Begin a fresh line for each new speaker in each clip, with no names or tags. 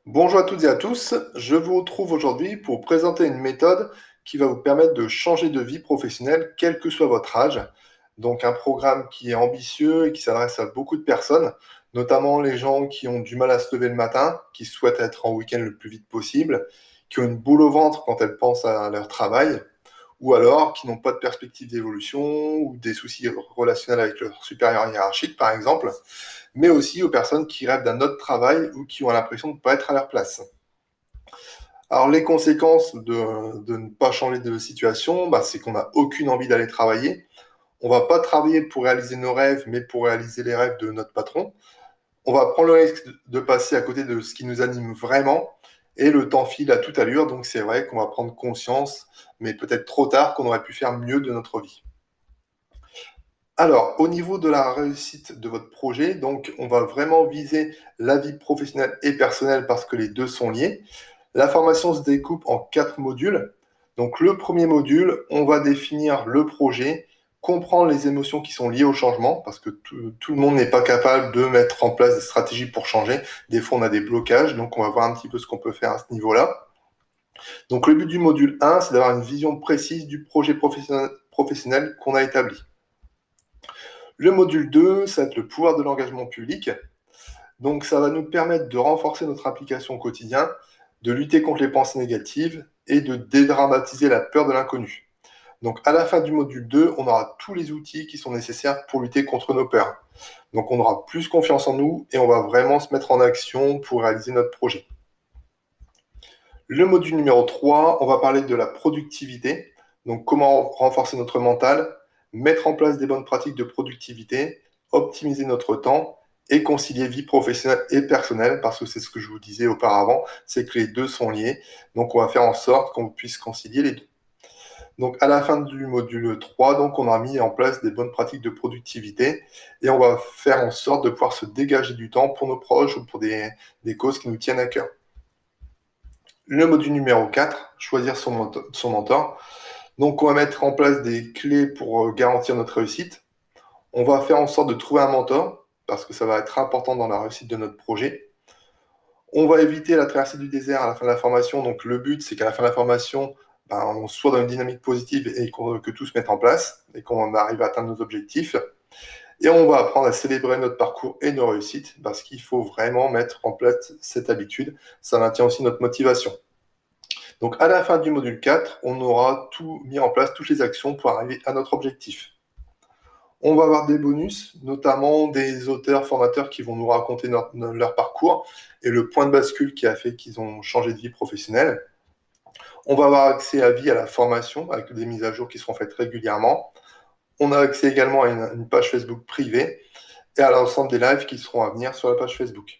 Bonjour à toutes et à tous, je vous retrouve aujourd'hui pour présenter une méthode qui va vous permettre de changer de vie professionnelle, quel que soit votre âge. Donc un programme qui est ambitieux et qui s'adresse à beaucoup de personnes, notamment les gens qui ont du mal à se lever le matin, qui souhaitent être en week-end le plus vite possible, qui ont une boule au ventre quand elles pensent à leur travail, ou alors qui n'ont pas de perspective d'évolution ou des soucis relationnels avec leur supérieur hiérarchique par exemple, mais aussi aux personnes qui rêvent d'un autre travail ou qui ont l'impression de ne pas être à leur place. Alors les conséquences de ne pas changer de situation, bah, c'est qu'on n'a aucune envie d'aller travailler. On va pas travailler pour réaliser nos rêves, mais pour réaliser les rêves de notre patron. On va prendre le risque de passer à côté de ce qui nous anime vraiment, et le temps file à toute allure, donc c'est vrai qu'on va prendre conscience, mais peut-être trop tard, qu'on aurait pu faire mieux de notre vie. Alors, au niveau de la réussite de votre projet, donc on va vraiment viser la vie professionnelle et personnelle parce que les deux sont liés. La formation se découpe en 4 modules. Donc le premier module, on va définir le projet, comprendre les émotions qui sont liées au changement, parce que tout le monde n'est pas capable de mettre en place des stratégies pour changer. Des fois, on a des blocages, donc on va voir un petit peu ce qu'on peut faire à ce niveau-là. Donc le but du module 1, c'est d'avoir une vision précise du projet professionnel qu'on a établi. Le module 2, ça va être le pouvoir de l'engagement public. Donc ça va nous permettre de renforcer notre application au quotidien, de lutter contre les pensées négatives et de dédramatiser la peur de l'inconnu. Donc à la fin du module 2, on aura tous les outils qui sont nécessaires pour lutter contre nos peurs. Donc on aura plus confiance en nous et on va vraiment se mettre en action pour réaliser notre projet. Le module numéro 3, on va parler de la productivité. Donc comment renforcer notre mental, mettre en place des bonnes pratiques de productivité, optimiser notre temps et concilier vie professionnelle et personnelle, parce que c'est ce que je vous disais auparavant, c'est que les deux sont liés. Donc on va faire en sorte qu'on puisse concilier les deux. Donc à la fin du module 3, donc, on a mis en place des bonnes pratiques de productivité et on va faire en sorte de pouvoir se dégager du temps pour nos proches ou pour des causes qui nous tiennent à cœur. Le module numéro 4, choisir son mentor. Donc, on va mettre en place des clés pour garantir notre réussite. On va faire en sorte de trouver un mentor, parce que ça va être important dans la réussite de notre projet. On va éviter la traversée du désert à la fin de la formation. Donc, le but, c'est qu'à la fin de la formation, ben, on soit dans une dynamique positive et que tout se mette en place et qu'on arrive à atteindre nos objectifs. Et on va apprendre à célébrer notre parcours et nos réussites, parce qu'il faut vraiment mettre en place cette habitude. Ça maintient aussi notre motivation. Donc à la fin du module 4, on aura tout mis en place, toutes les actions pour arriver à notre objectif. On va avoir des bonus, notamment des auteurs, formateurs qui vont nous raconter leur parcours et le point de bascule qui a fait qu'ils ont changé de vie professionnelle. On va avoir accès à vie à la formation avec des mises à jour qui seront faites régulièrement. On a accès également à une page Facebook privée et à l'ensemble des lives qui seront à venir sur la page Facebook.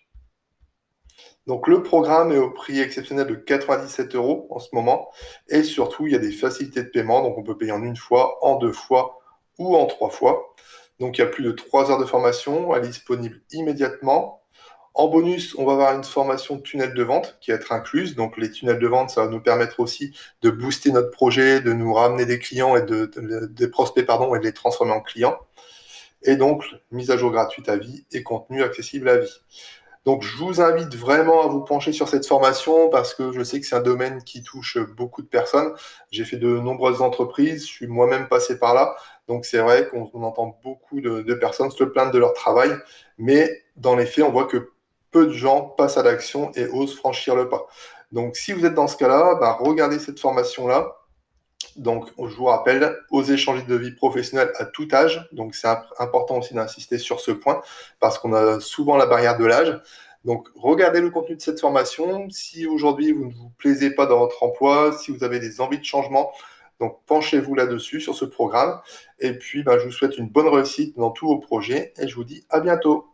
Donc le programme est au prix exceptionnel de 97 € en ce moment. Et surtout, il y a des facilités de paiement. Donc on peut payer en une fois, en deux fois ou en trois fois. Donc il y a plus de 3 heures de formation. Elle est disponible immédiatement. En bonus, on va avoir une formation tunnel de vente qui va être incluse. Donc les tunnels de vente, ça va nous permettre aussi de booster notre projet, de nous ramener des clients et des prospects, pardon, et de les transformer en clients. Et donc, mise à jour gratuite à vie et contenu accessible à vie. Donc, je vous invite vraiment à vous pencher sur cette formation parce que je sais que c'est un domaine qui touche beaucoup de personnes. J'ai fait de nombreuses entreprises, je suis moi-même passé par là. Donc, c'est vrai qu'on entend beaucoup de personnes se plaindre de leur travail, mais dans les faits, on voit que peu de gens passent à l'action et osent franchir le pas. Donc, si vous êtes dans ce cas-là, bah, regardez cette formation-là. Donc, je vous rappelle, oser changer de vie professionnelle à tout âge. Donc, c'est important aussi d'insister sur ce point parce qu'on a souvent la barrière de l'âge. Donc, regardez le contenu de cette formation. Si aujourd'hui vous ne vous plaisez pas dans votre emploi, si vous avez des envies de changement, donc penchez-vous là-dessus, sur ce programme. Et puis, ben, je vous souhaite une bonne réussite dans tous vos projets et je vous dis à bientôt.